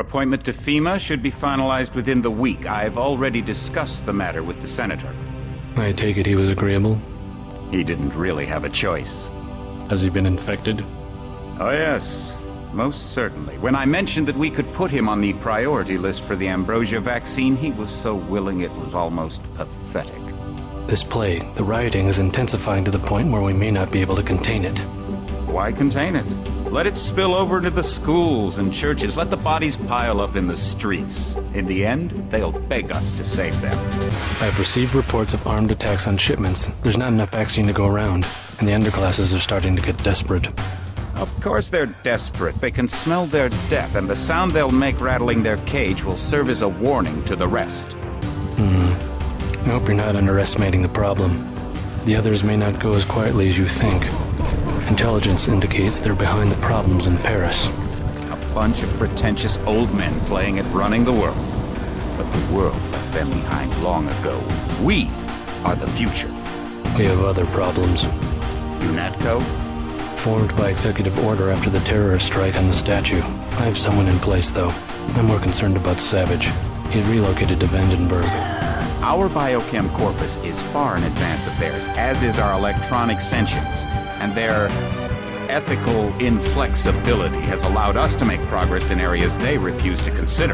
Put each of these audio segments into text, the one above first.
appointment to FEMA should be finalized within the week. I've already discussed the matter with the Senator. I take it he was agreeable? He didn't really have a choice. Has he been infected? Oh yes, most certainly. When I mentioned that we could put him on the priority list for the ambrosia vaccine, he was so willing it was almost pathetic. This plague, the rioting is intensifying to the point where we may not be able to contain it. Why contain it? Let it spill over to the schools and churches. Let the bodies pile up in the streets. In the end, they'll beg us to save them. I have received reports of armed attacks on shipments. There's not enough vaccine to go around, and the underclasses are starting to get desperate. Of course they're desperate. They can smell their death, and the sound they'll make rattling their cage will serve as a warning to the rest. I hope you're not underestimating the problem. The others may not go as quietly as you think. Intelligence indicates they're behind the problems in Paris. A bunch of pretentious old men playing at running the world. But the world left them behind long ago. We are the future. We have other problems. UNATCO? Formed by executive order after the terrorist strike on the statue. I have someone in place, though. I'm more concerned about Savage. He's relocated to Vandenberg. Our biochem corpus is far in advance of theirs, as is our electronic sentience, and their ethical inflexibility has allowed us to make progress in areas they refuse to consider.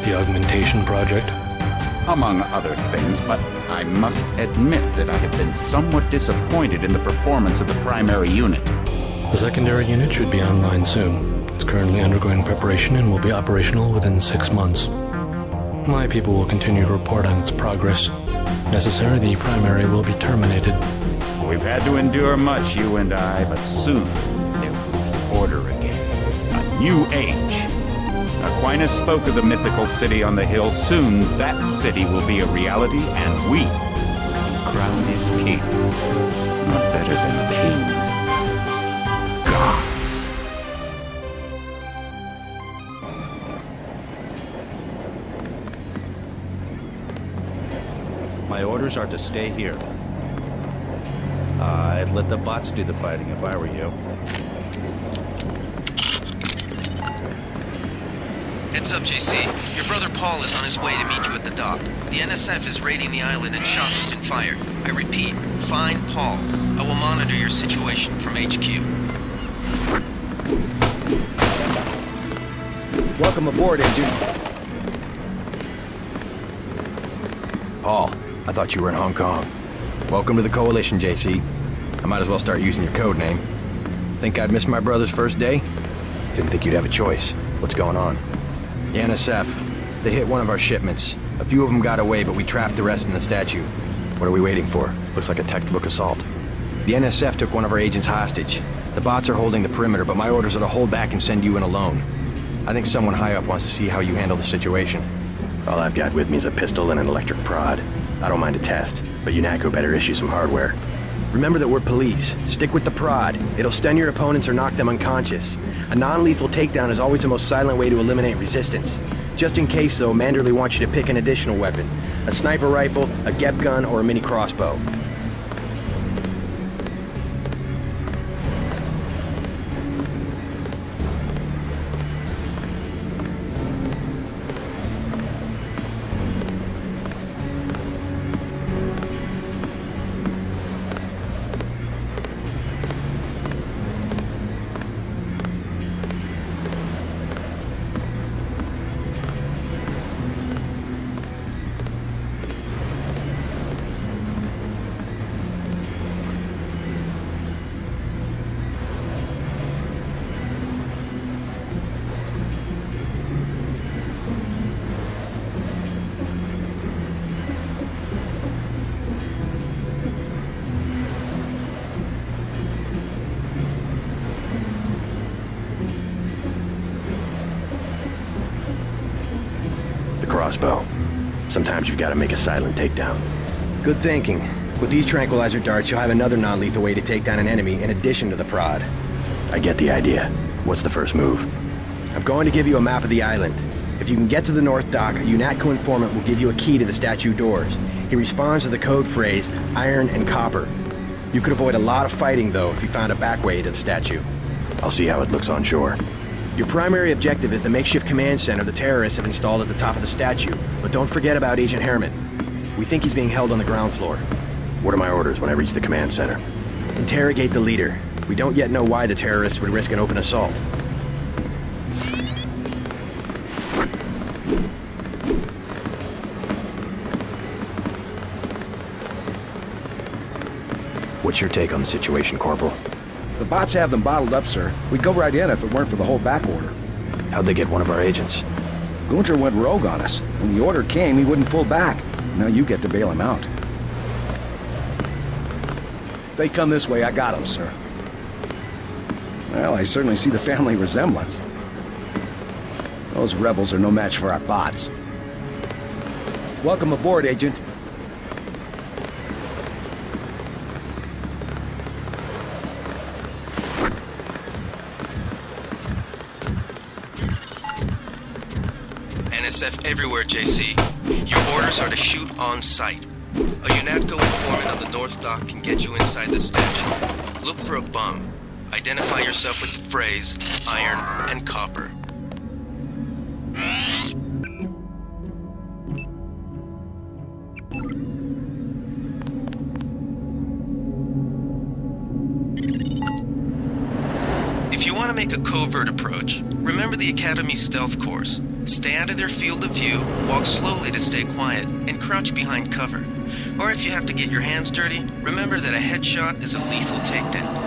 The augmentation project? Among other things, but I must admit that I have been somewhat disappointed in the performance of the primary unit. The secondary unit should be online soon. It's currently undergoing preparation and will be operational within 6 months. My people will continue to report on its progress. If necessary, the primary will be terminated. We've had to endure much, you and I, but soon there will be order again. A new age. Aquinas spoke of the mythical city on the hill. Soon that city will be a reality, and we will crown its kings. Not better than kings. Gods. My orders are to stay here. I'd let the bots do the fighting if I were you. Heads up, JC. Your brother Paul is on his way to meet you at the dock. The NSF is raiding the island and shots have been fired. I repeat, find Paul. I will monitor your situation from HQ. Welcome aboard, Agent. Paul, I thought you were in Hong Kong. Welcome to the Coalition, JC. I might as well start using your code name. Think I'd miss my brother's first day? Didn't think you'd have a choice. What's going on? The NSF. They hit one of our shipments. A few of them got away, but we trapped the rest in the statue. What are we waiting for? Looks like a textbook assault. The NSF took one of our agents hostage. The bots are holding the perimeter, but my orders are to hold back and send you in alone. I think someone high up wants to see how you handle the situation. All I've got with me is a pistol and an electric prod. I don't mind a test, but UNATCO better issue some hardware. Remember that we're police. Stick with the prod. It'll stun your opponents or knock them unconscious. A non-lethal takedown is always the most silent way to eliminate resistance. Just in case, though, Manderley wants you to pick an additional weapon. A sniper rifle, a GEP gun, or a mini crossbow. Crossbow. Sometimes you've got to make a silent takedown. Good thinking. With these tranquilizer darts, you'll have another non-lethal way to take down an enemy in addition to the prod. I get the idea. What's the first move? I'm going to give you a map of the island. If you can get to the North Dock, a UNATCO informant will give you a key to the statue doors. He responds to the code phrase, iron and copper. You could avoid a lot of fighting, though, if you found a back way to the statue. I'll see how it looks on shore. Your primary objective is the makeshift command center the terrorists have installed at the top of the statue. But don't forget about Agent Harriman. We think he's being held on the ground floor. What are my orders when I reach the command center? Interrogate the leader. We don't yet know why the terrorists would risk an open assault. What's your take on the situation, Corporal? The bots have them bottled up, sir. We'd go right in if it weren't for the whole back order. How'd they get one of our agents? Gunter went rogue on us. When the order came, he wouldn't pull back. Now you get to bail him out. They come this way, I got them, sir. Well, I certainly see the family resemblance. Those rebels are no match for our bots. Welcome aboard, Agent. NSF everywhere, JC. Your orders are to shoot on sight. A UNATCO informant on the North Dock can get you inside the statue. Look for a bum. Identify yourself with the phrase, iron and copper. If you want to make a covert approach, remember the Academy's stealth course. Stay out of their field of view, walk slowly to stay quiet, and crouch behind cover. Or if you have to get your hands dirty, remember that a headshot is a lethal takedown.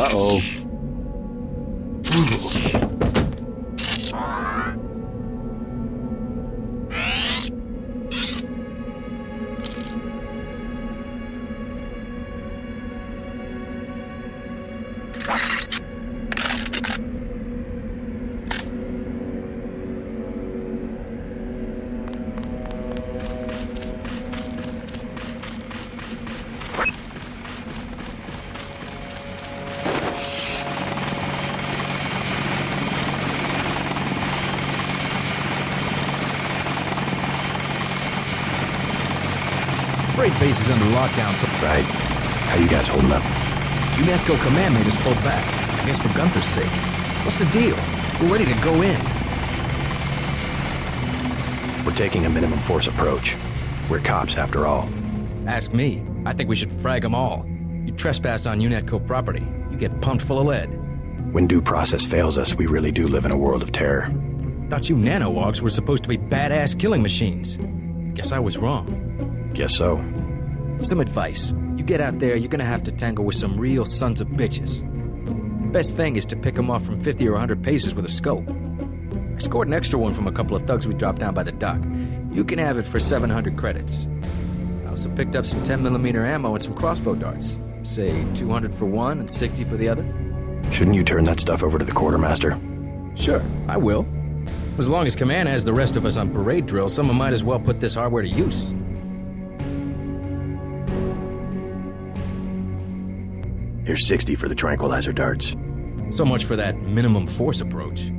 Uh-oh. Freight base is under lockdown. Right. How you guys holding up? UNATCO command made us pull back. I guess for Gunther's sake. What's the deal? We're ready to go in. We're taking a minimum force approach. We're cops after all. Ask me. I think we should frag them all. You trespass on UNATCO property, you get pumped full of lead. When due process fails us, we really do live in a world of terror. Thought you nanowogs were supposed to be badass killing machines. Guess I was wrong. Guess so. Some advice. You get out there, you're gonna have to tangle with some real sons of bitches. Best thing is to pick them off from 50 or 100 paces with a scope. Scored an extra one from a couple of thugs we dropped down by the dock. You can have it for 700 credits. I also picked up some 10mm ammo and some crossbow darts. Say 200 for one and 60 for the other. Shouldn't you turn that stuff over to the quartermaster? Sure, I will. As long as Command has the rest of us on parade drill, someone might as well put this hardware to use. Here's 60 for the tranquilizer darts. So much for that minimum force approach.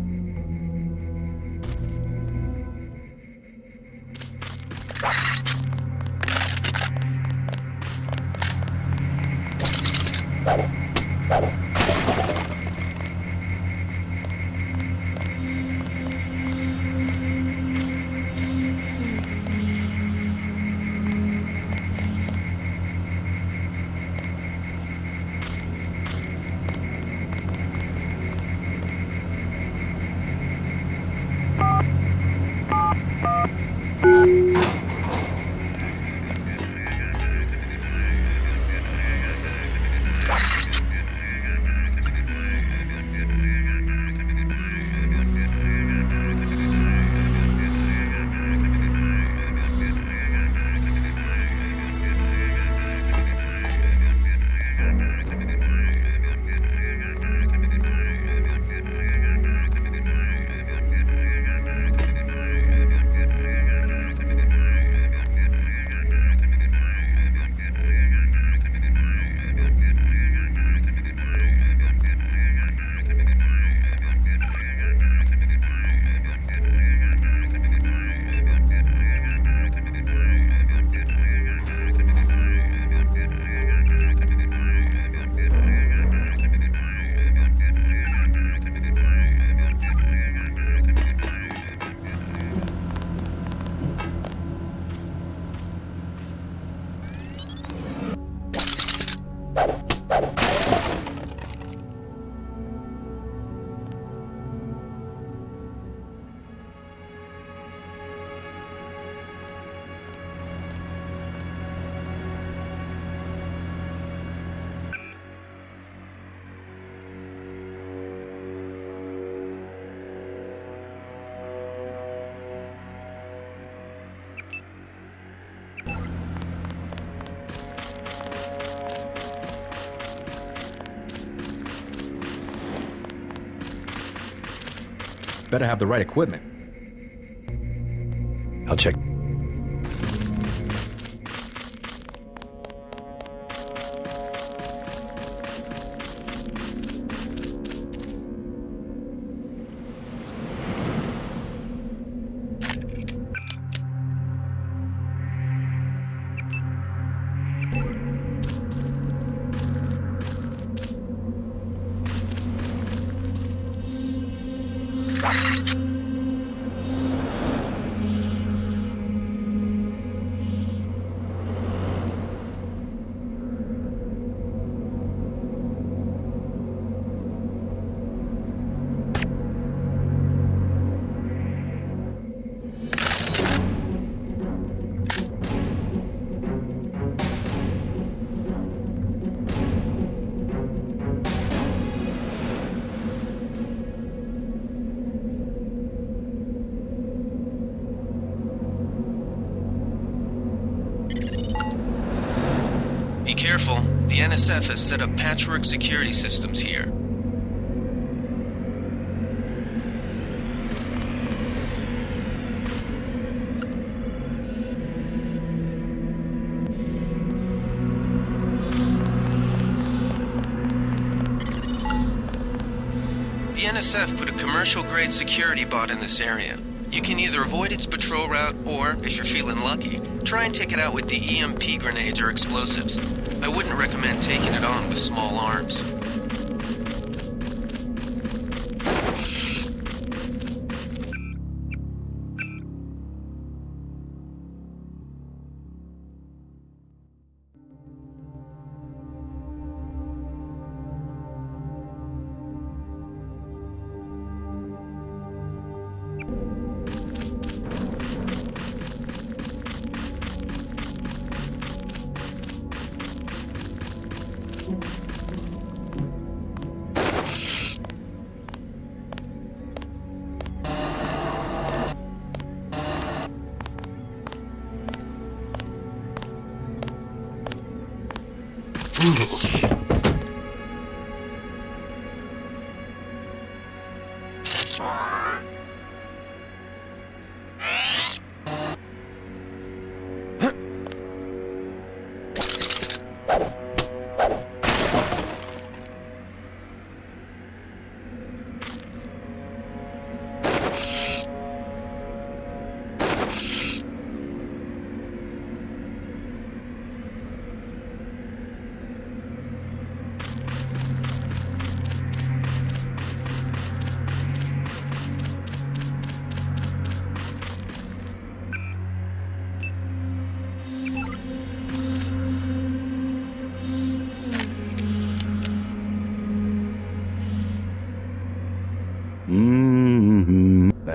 Better have the right equipment. I'll check. Be careful. The NSF has set up patchwork security systems here. The NSF put a commercial-grade security bot in this area. You can either avoid its patrol route, or, if you're feeling lucky, try and take it out with the EMP grenades or explosives. I wouldn't recommend taking it on with small arms.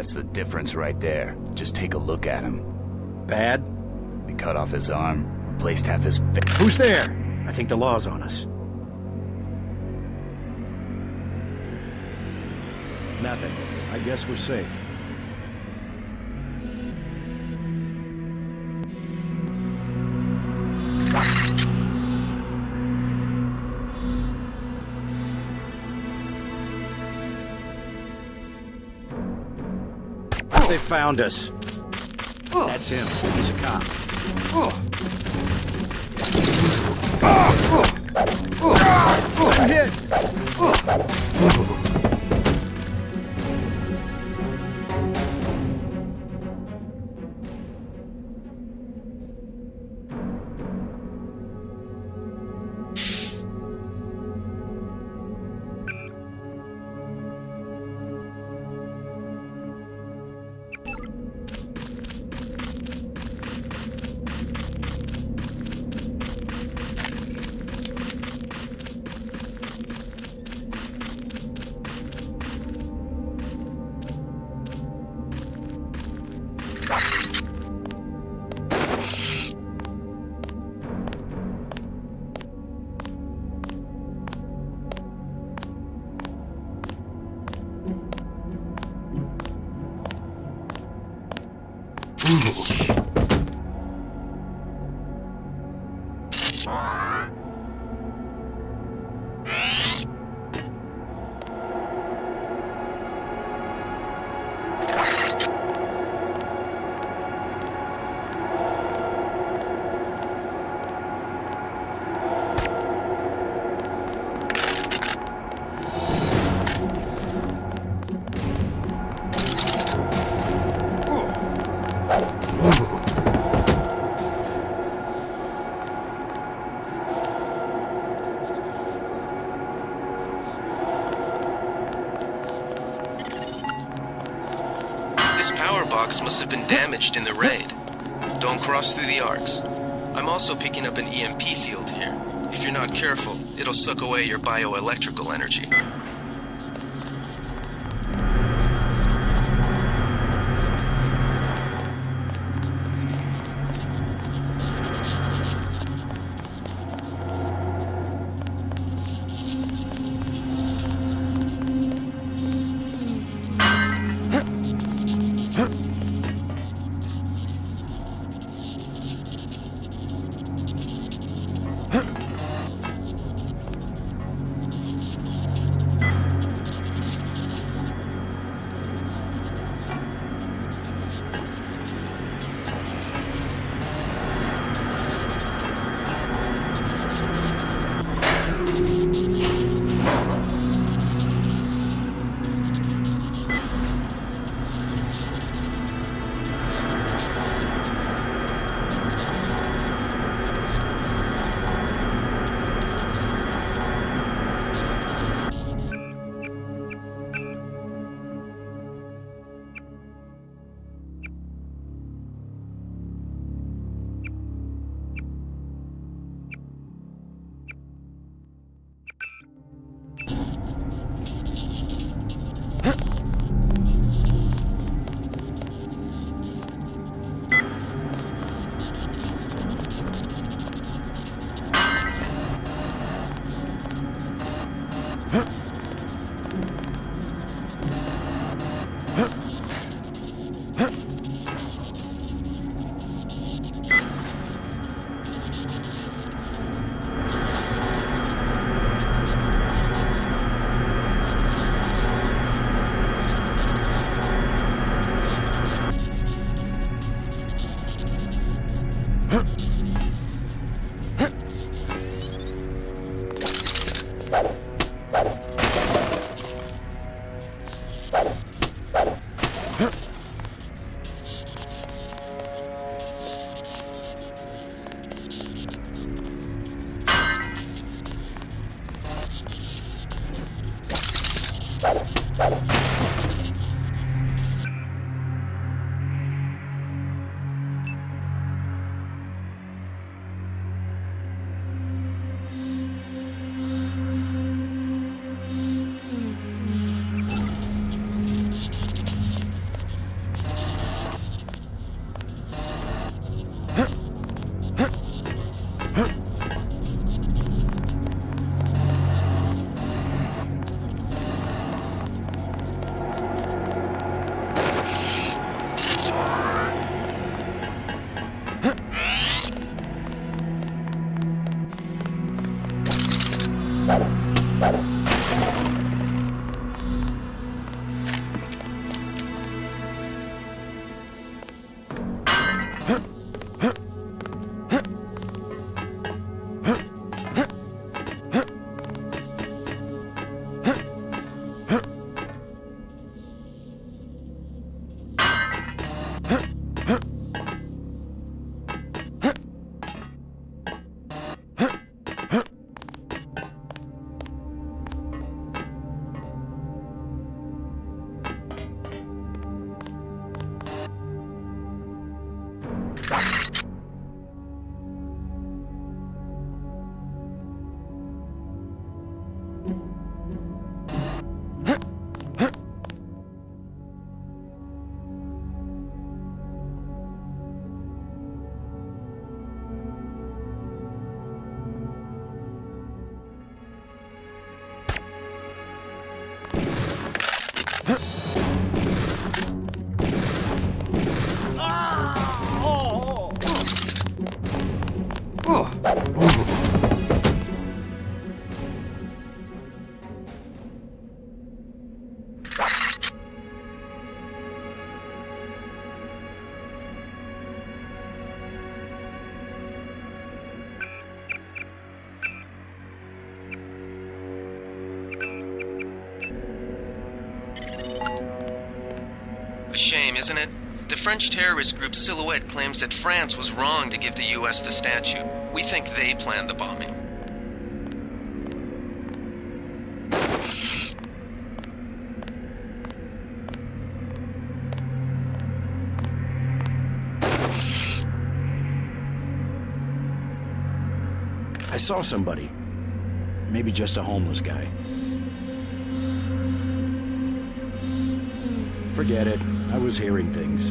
That's the difference right there. Just take a look at him. Bad? We cut off his arm, replaced half his face. Who's there? I think the law's on us. Nothing. I guess we're safe. They found us. That's him. He's a cop. I'm hit. This power box must have been damaged in the raid. Don't cross through the arcs. I'm also picking up an EMP field here. If you're not careful, it'll suck away your bioelectrical energy. A shame, isn't it? The French terrorist group Silhouette claims that France was wrong to give the U.S. the statue. We think they planned the bombing. I saw somebody. Maybe just a homeless guy. Forget it. I was hearing things.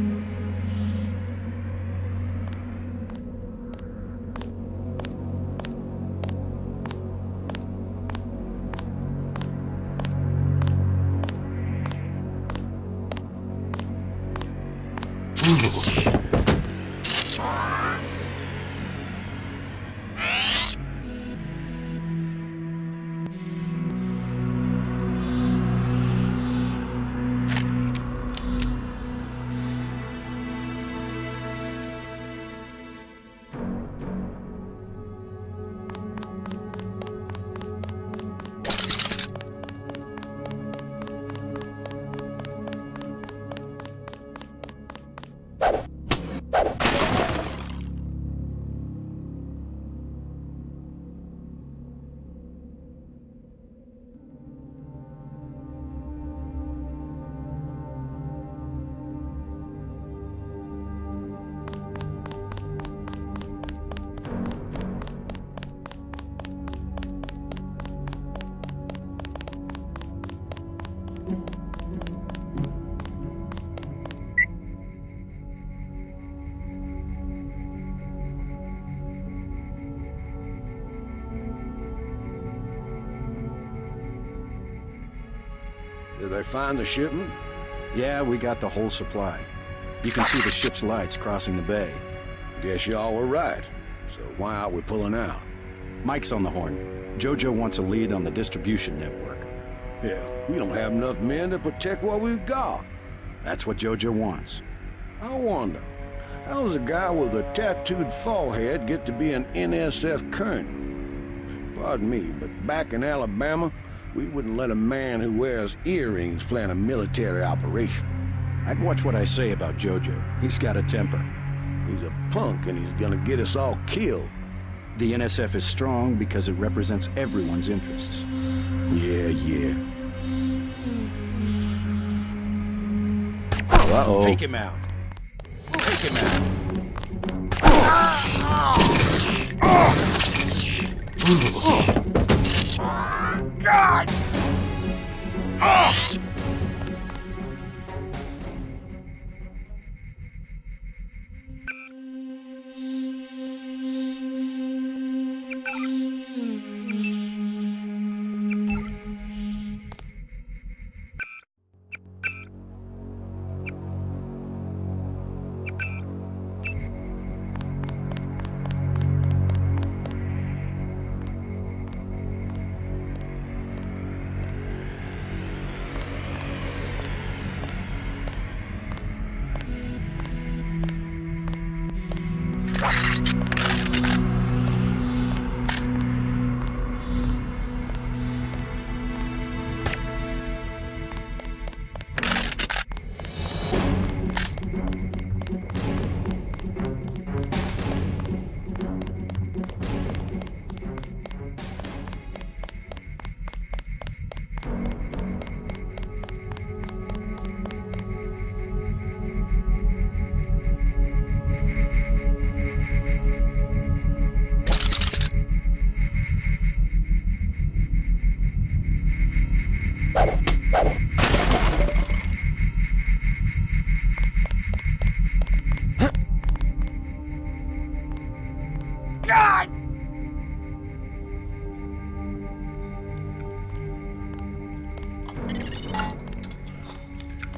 Did they find the shipment? Yeah, we got the whole supply. You can see the ship's lights crossing the bay. Guess y'all were right. So why aren't we pulling out? Mike's on the horn. Jojo wants a lead on the distribution network. Yeah, we don't have enough men to protect what we've got. That's what Jojo wants. I wonder, how does a guy with a tattooed forehead get to be an NSF colonel? Pardon me, but back in Alabama, we wouldn't let a man who wears earrings plan a military operation. I'd watch what I say about Jojo. He's got a temper. He's a punk and he's gonna get us all killed. The NSF is strong because it represents everyone's interests. Yeah. Uh-oh. Take him out. Take him out.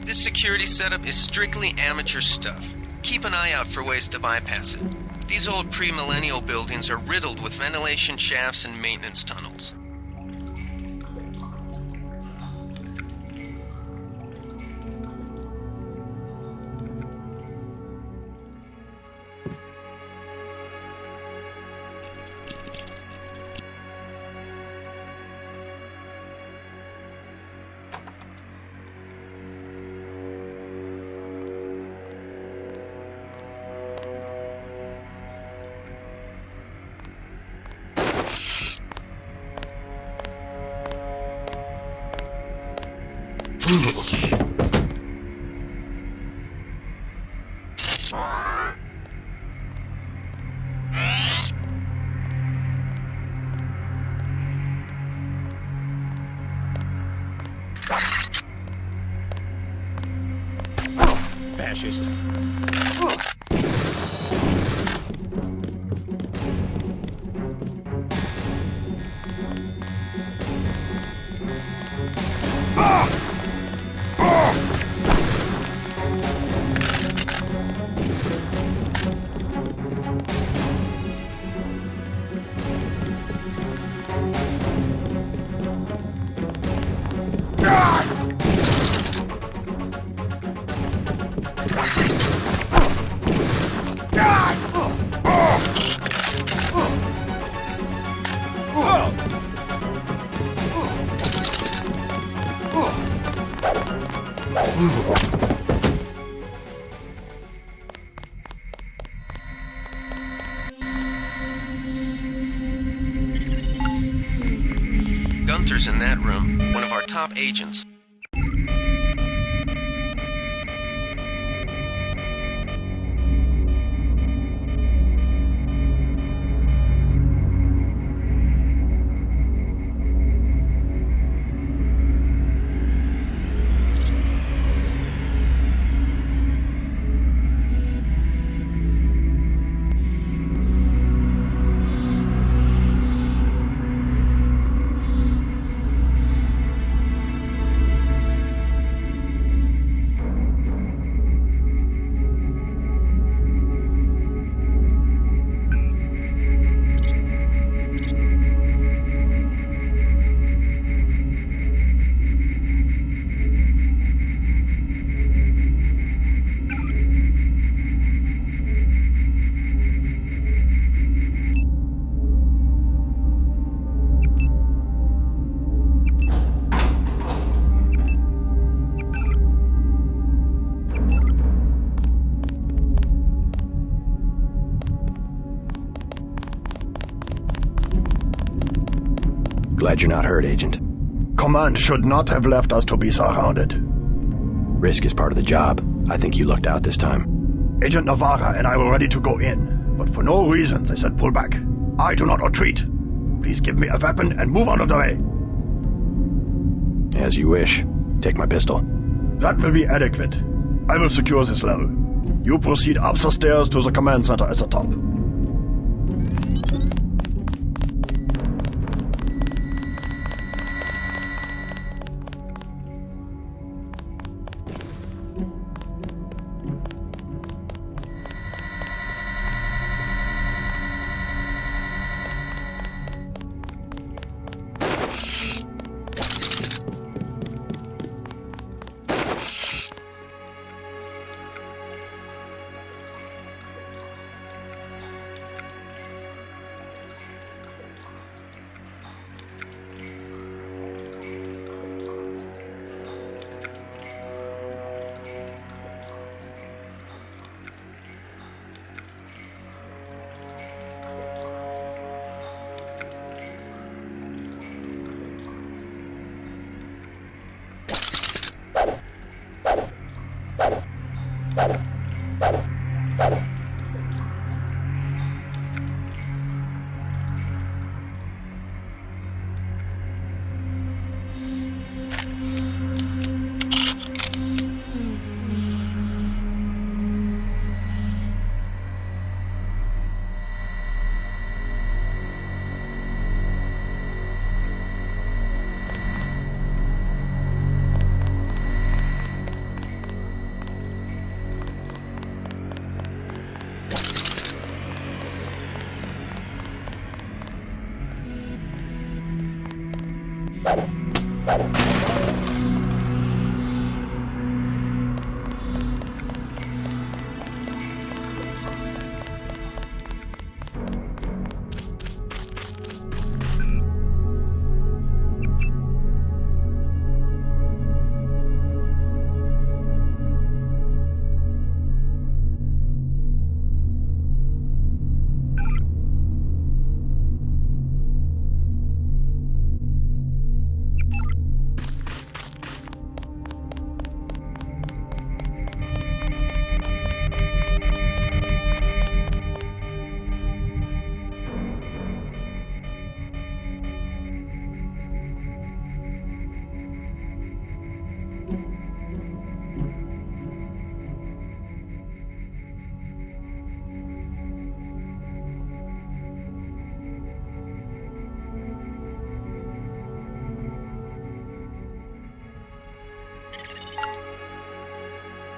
This security setup is strictly amateur stuff. Keep an eye out for ways to bypass it. These old pre-millennial buildings are riddled with ventilation shafts and maintenance tunnels. Fascist. Gunther's in that room, one of our top agents. Glad you're not hurt, Agent. Command should not have left us to be surrounded. Risk is part of the job. I think you lucked out this time. Agent Navarra and I were ready to go in, but for no reason they said pull back. I do not retreat. Please give me a weapon and move out of the way. As you wish. Take my pistol. That will be adequate. I will secure this level. You proceed up the stairs to the command center at the top.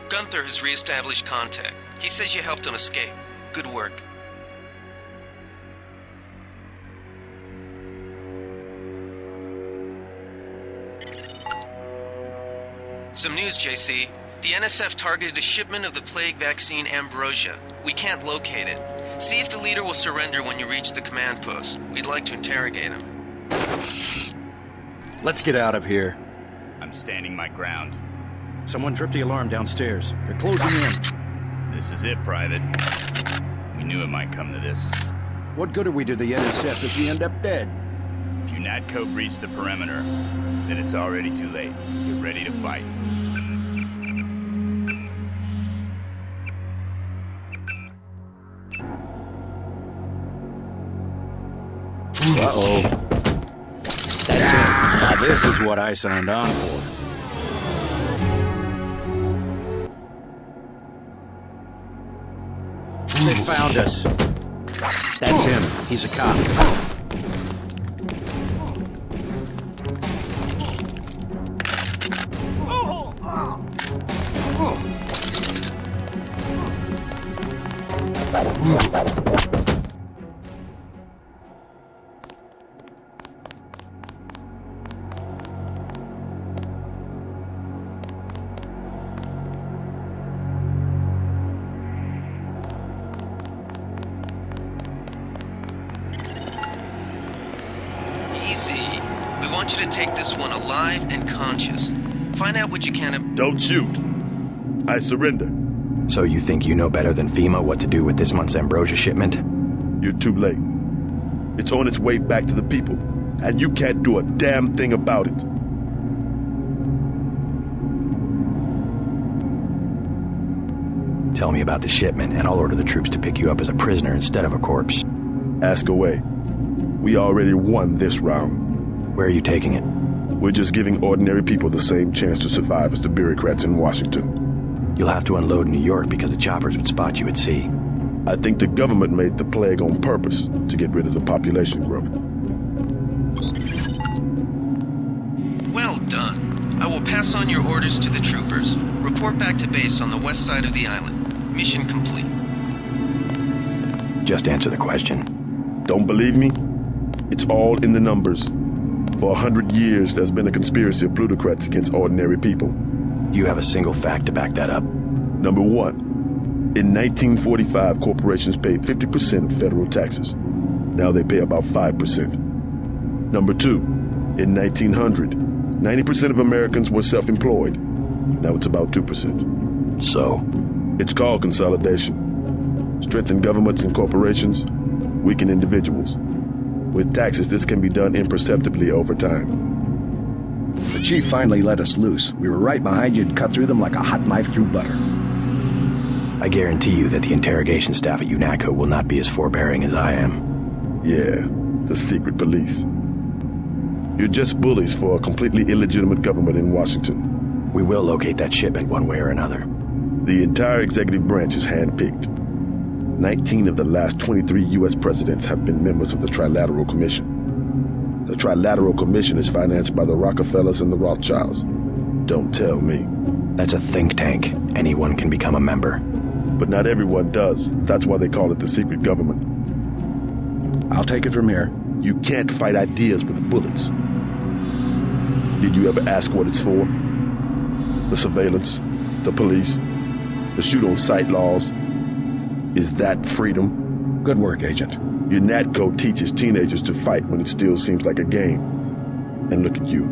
Gunther has re-established contact. He says you helped him escape. Good work. Some news, JC. The NSF targeted a shipment of the plague vaccine Ambrosia. We can't locate it. See if the leader will surrender when you reach the command post. We'd like to interrogate him. Let's get out of here. I'm standing my ground. Someone tripped the alarm downstairs. They're closing in. This is it, Private. We knew it might come to this. What good are we to the NSF if we end up dead? If you NATCO breach the perimeter, then it's already too late. Get ready to fight. Uh-oh. That's it. Now this is what I signed on for. They found us. That's him. He's a cop. Easy. We want you to take this one alive and conscious. Find out what you can. Don't shoot. I surrender. So you think you know better than FEMA what to do with this month's Ambrosia shipment? You're too late. It's on its way back to the people. and you can't do a damn thing about it. Tell me about the shipment, and I'll order the troops to pick you up as a prisoner instead of a corpse. Ask away. We already won this round. Where are you taking it? We're just giving ordinary people the same chance to survive as the bureaucrats in Washington. You'll have to unload in New York because the choppers would spot you at sea. I think the government made the plague on purpose to get rid of the population growth. Well done. I will pass on your orders to the troopers. Report back to base on the west side of the island. Mission complete. Just answer the question. Don't believe me? It's all in the numbers. For 100 years, there's been a conspiracy of plutocrats against ordinary people. You have a single fact to back that up. Number one, in 1945, corporations paid 50% of federal taxes. Now they pay about 5%. Number two, in 1900, 90% of Americans were self-employed. Now it's about 2%. So? It's called consolidation. Strengthen governments and corporations, weaken individuals. With taxes, this can be done imperceptibly over time. The chief finally let us loose. We were right behind you and cut through them like a hot knife through butter. I guarantee you that the interrogation staff at UNATCO will not be as forbearing as I am. Yeah, the secret police. You're just bullies for a completely illegitimate government in Washington. We will locate that shipment one way or another. The entire executive branch is handpicked. 19 of the last 23 U.S. presidents have been members of the Trilateral Commission. The Trilateral Commission is financed by the Rockefellers and the Rothschilds. Don't tell me. That's a think tank. Anyone can become a member. But not everyone does. That's why they call it the secret government. I'll take it from here. You can't fight ideas with bullets. Did you ever ask what it's for? The surveillance, the police, the shoot-on-sight laws. Is that freedom? Good work, Agent. UNATCO teaches teenagers to fight when it still seems like a game. And look at you.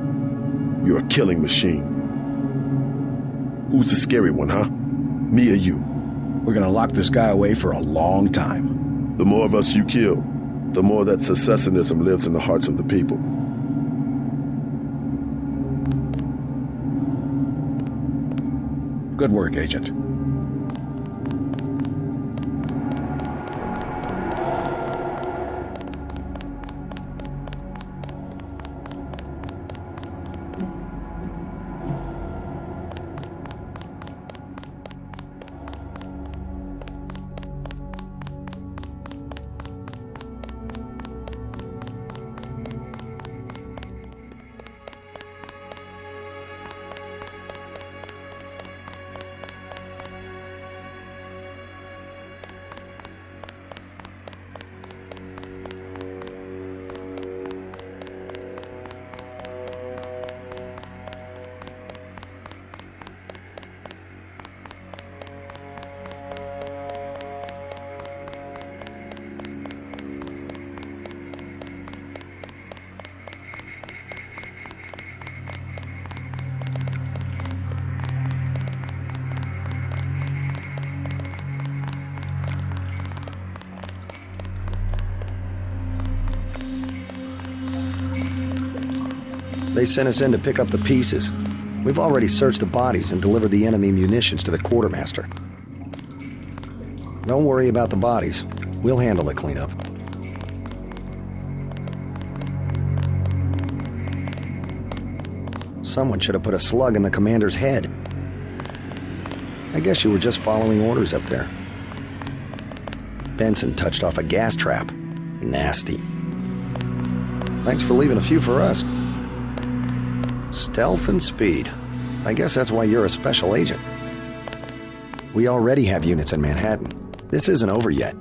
You're a killing machine. Who's the scary one, huh? Me or you? We're gonna lock this guy away for a long time. The more of us you kill, the more that secessionism lives in the hearts of the people. Good work, Agent. They sent us in to pick up the pieces. We've already searched the bodies and delivered the enemy munitions to the quartermaster. Don't worry about the bodies. We'll handle the cleanup. Someone should have put a slug in the commander's head. I guess you were just following orders up there. Benson touched off a gas trap. Nasty. Thanks for leaving a few for us. Stealth and speed. I guess that's why you're a special agent. We already have units in Manhattan. This isn't over yet.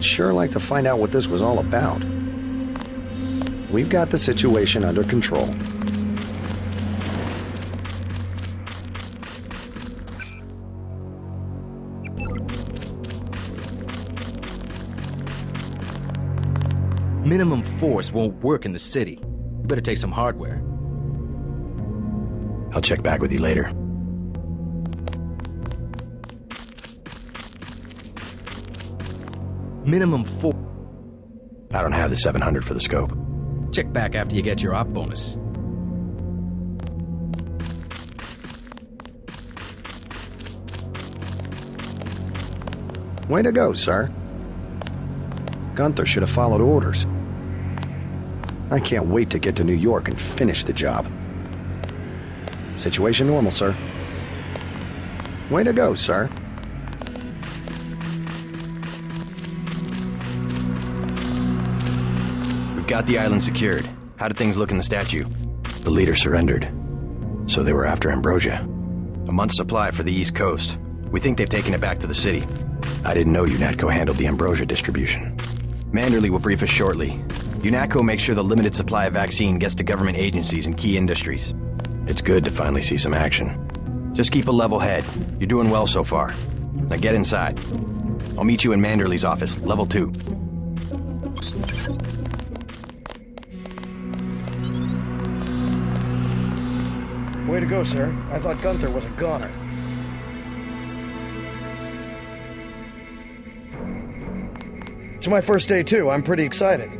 sure like to find out what this was all about. We've got the situation under control. Minimum force won't work in the city. You better take some hardware. I'll check back with you later. Minimum force. I don't have the 700 for the scope. Check back after you get your op bonus. Way to go, sir. Gunther should have followed orders. I can't wait to get to New York and finish the job. Situation normal, sir. Way to go, sir. We've got the island secured. How did things look in the statue? The leader surrendered. So they were after Ambrosia. A month's supply for the East Coast. We think they've taken it back to the city. I didn't know UNATCO handled the Ambrosia distribution. Manderley will brief us shortly. UNATCO makes sure the limited supply of vaccine gets to government agencies and key industries. It's good to finally see some action. Just keep a level head. You're doing well so far. Now get inside. I'll meet you in Manderley's office, level 2. Way to go, sir. I thought Gunther was a goner. It's my first day, too. I'm pretty excited.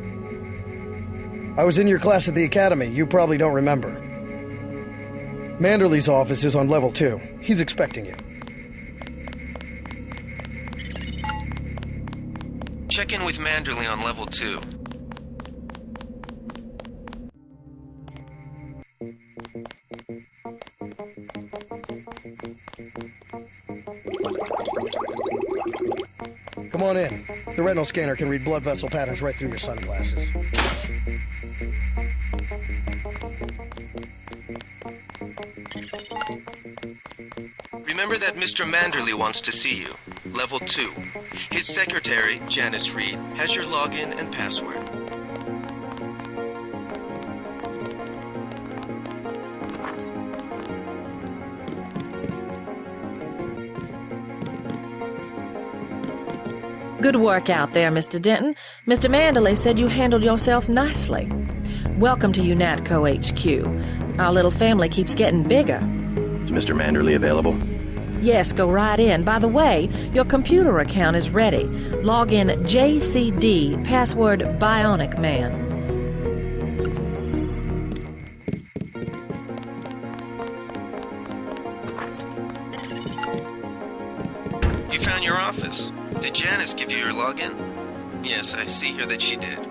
I was in your class at the academy. You probably don't remember. Manderley's office is on level 2. He's expecting you. Check in with Manderley on level 2. Come on in. The retinal scanner can read blood vessel patterns right through your sunglasses. Remember that Mr. Manderley wants to see you. Level 2. His secretary, Janice Reed, has your login and password. Good work out there, Mr. Denton. Mr. Manderley said you handled yourself nicely. Welcome to UNATCO HQ. Our little family keeps getting bigger. Is Mr. Manderley available? Yes, go right in. By the way, your computer account is ready. Log in JCD, password Bionic Man. You found your office. Did Janice give you your login? Yes, I see here that she did.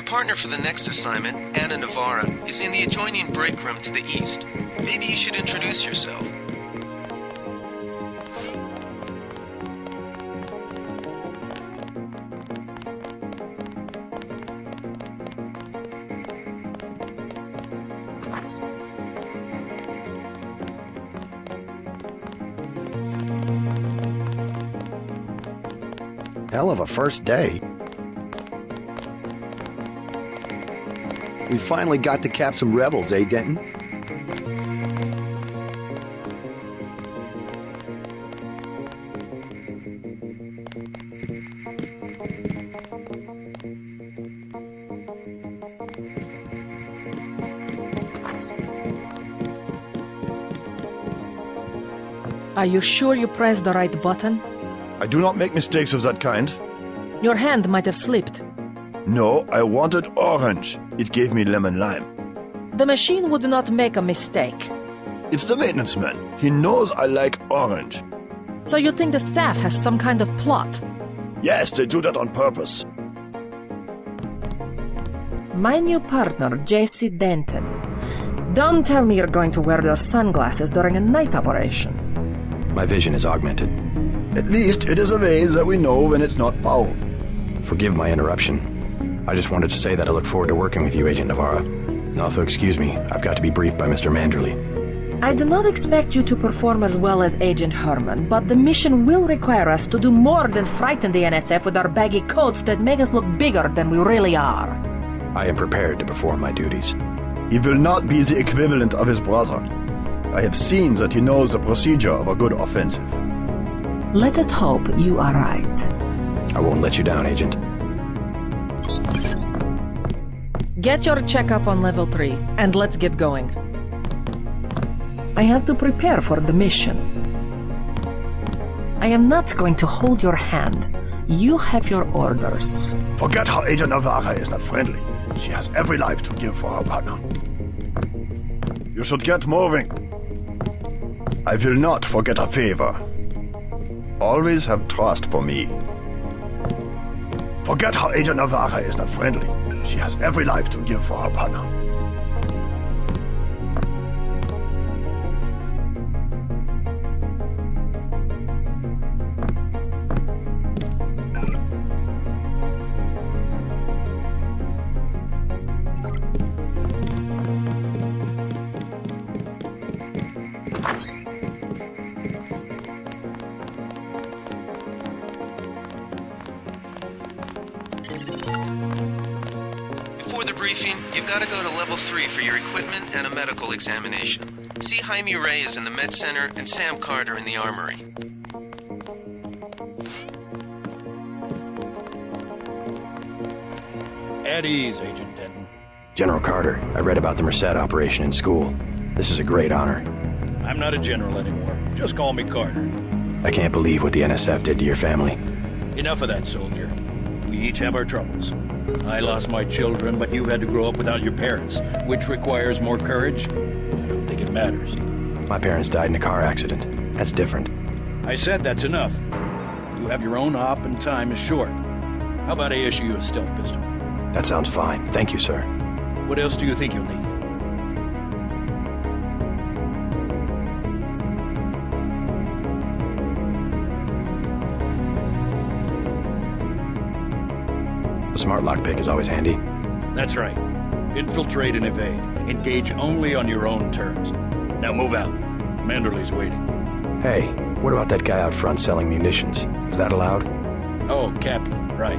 partner for the next assignment, Anna Navarra, is in the adjoining break room to the east. Maybe you should introduce yourself. Hell of a first day. We finally got to cap some rebels, eh, Denton? Are you sure you pressed the right button? I do not make mistakes of that kind. Your hand might have slipped. No, I wanted orange. It gave me lemon lime. The machine would not make a mistake. It's the maintenance man. He knows I like orange. So you think the staff has some kind of plot? Yes, they do that on purpose. My new partner, J.C. Denton. Don't tell me you're going to wear those sunglasses during a night operation. My vision is augmented. At least it is a way that we know when it's not Paul. Forgive my interruption. I just wanted to say that I look forward to working with you, Agent Navarra. Also, excuse me, I've got to be briefed by Mr. Manderley. I do not expect you to perform as well as Agent Herman, but the mission will require us to do more than frighten the NSF with our baggy coats that make us look bigger than we really are. I am prepared to perform my duties. He will not be the equivalent of his brother. I have seen that he knows the procedure of a good offensive. Let us hope you are right. I won't let you down, Agent. Get your checkup on level 3, and let's get going. I have to prepare for the mission. I am not going to hold your hand. You have your orders. Forget how Agent Navarra is not friendly. She has every life to give for her partner. You should get moving. I will not forget a favor. Always have trust for me. Forget how Agent Navarra is not friendly. She has every life to give for her partner. Before the briefing, you've got to go to level 3 for your equipment and a medical examination. See Jaime Reyes in the med center and Sam Carter in the armory. At ease, Agent Denton. General Carter, I read about the Merced operation in school. This is a great honor. I'm not a general anymore. Just call me Carter. I can't believe what the NSF did to your family. Enough of that, soldier. We each have our troubles. I lost my children, but you had to grow up without your parents, which requires more courage. I don't think it matters. My parents died in a car accident. That's different. I said that's enough. You have your own op and time is short. How about I issue you a stealth pistol? That sounds fine. Thank you, sir. What else do you think you'll need? A smart lockpick is always handy. That's right. Infiltrate and evade. Engage only on your own terms. Now move out. Manderley's waiting. Hey, what about that guy out front selling munitions? Is that allowed? Oh, Captain, right.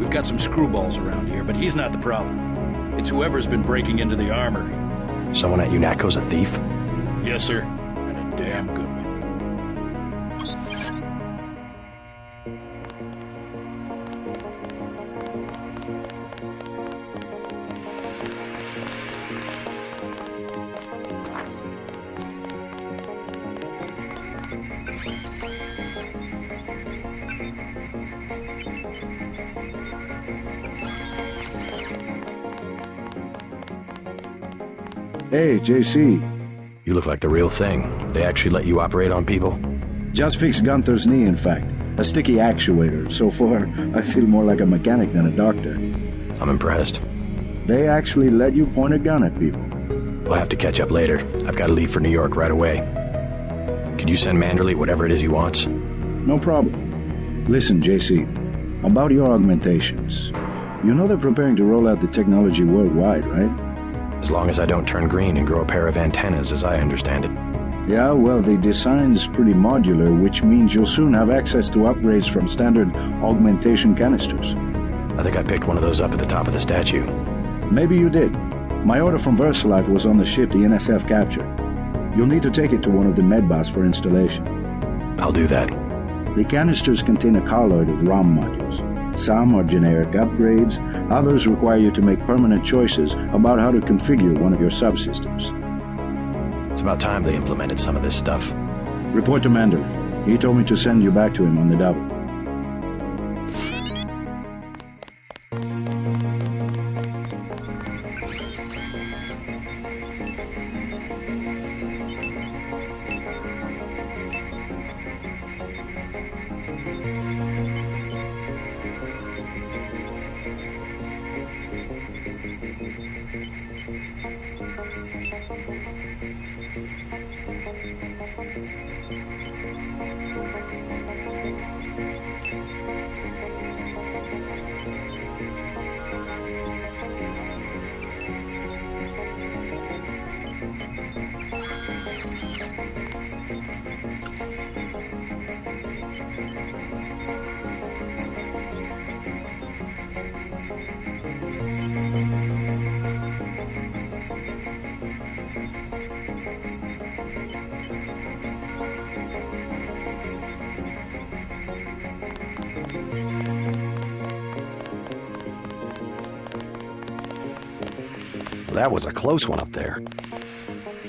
We've got some screwballs around here, but he's not the problem. It's whoever's been breaking into the armory. Someone at UNATCO's a thief? Yes, sir. And a damn good one. Hey, JC. You look like the real thing. They actually let you operate on people? Just fixed Gunther's knee, in fact. A sticky actuator. So far, I feel more like a mechanic than a doctor. I'm impressed. They actually let you point a gun at people. We'll have to catch up later. I've got to leave for New York right away. Could you send Manderley whatever it is he wants? No problem. Listen, JC, about your augmentations. You know they're preparing to roll out the technology worldwide, right? As long as I don't turn green and grow a pair of antennas, as I understand it. Yeah, well, the design's pretty modular, which means you'll soon have access to upgrades from standard augmentation canisters. I think I picked one of those up at the top of the statue. Maybe you did. My order from Versalite was on the ship the NSF captured. You'll need to take it to one of the medbas for installation. I'll do that. The canisters contain a carload of ROM modules. Some are generic upgrades, others require you to make permanent choices about how to configure one of your subsystems. It's about time they implemented some of this stuff. Report to Manderley. He told me to send you back to him on the double. That was a close one up there.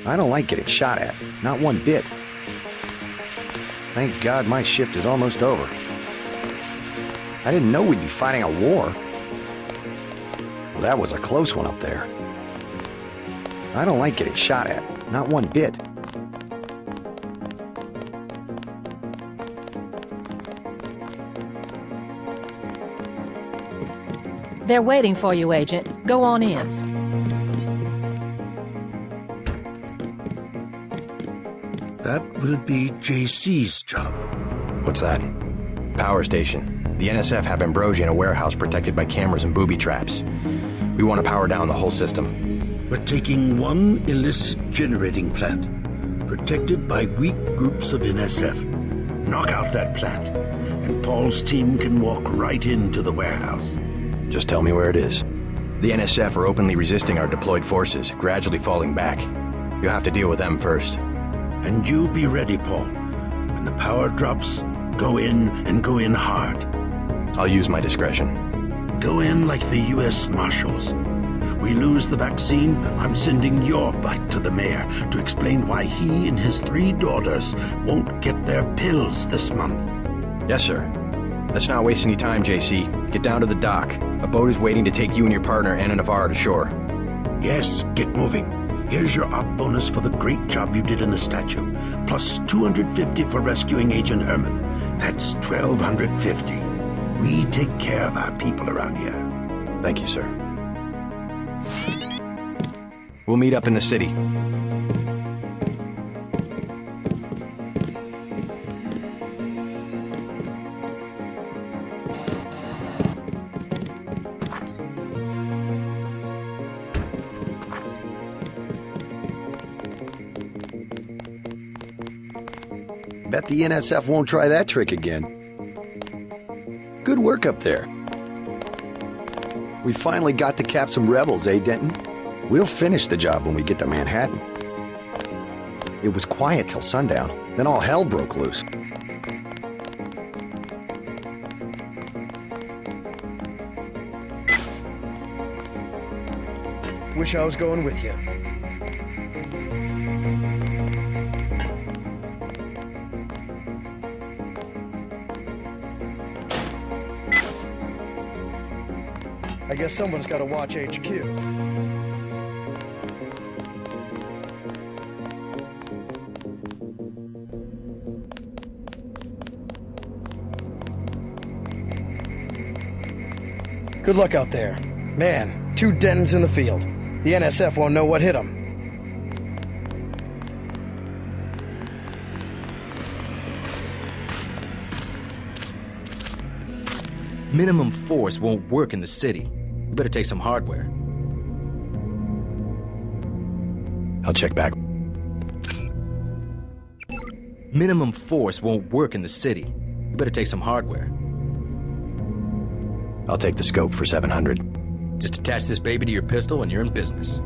I don't like getting shot at, not one bit. Thank God my shift is almost over. I didn't know we'd be fighting a war. That was a close one up there. I don't like getting shot at, not one bit. They're waiting for you, Agent. Go on in. That will be JC's job. What's that? Power station. The NSF have Ambrosia in a warehouse protected by cameras and booby traps. We want to power down the whole system. We're taking one illicit generating plant, protected by weak groups of NSF. Knock out that plant, and Paul's team can walk right into the warehouse. Just tell me where it is. The NSF are openly resisting our deployed forces, gradually falling back. You'll have to deal with them first. And you be ready, Paul. When the power drops, go in and go in hard. I'll use my discretion. Go in like the U.S. Marshals. We lose the vaccine, I'm sending your butt to the mayor to explain why he and his 3 daughters won't get their pills this month. Yes, sir. Let's not waste any time, JC. Get down to the dock. A boat is waiting to take you and your partner, Anna Navarro, to shore. Yes, get moving. Here's your op bonus for the great job you did in the statue, plus 250 for rescuing Agent Herman. That's 1,250. We take care of our people around here. Thank you, sir. We'll meet up in the city. Bet the NSF won't try that trick again. Good work up there. We finally got to cap some rebels, eh, Denton? We'll finish the job when we get to Manhattan. It was quiet till sundown, then all hell broke loose. Wish I was going with you. I guess someone's got to watch HQ. Good luck out there. Man, 2 Dentons in the field. The NSF won't know what hit them. Minimum force won't work in the city. You better take some hardware. I'll check back. Minimum force won't work in the city. You better take some hardware. I'll take the scope for 700. Just attach this baby to your pistol and you're in business.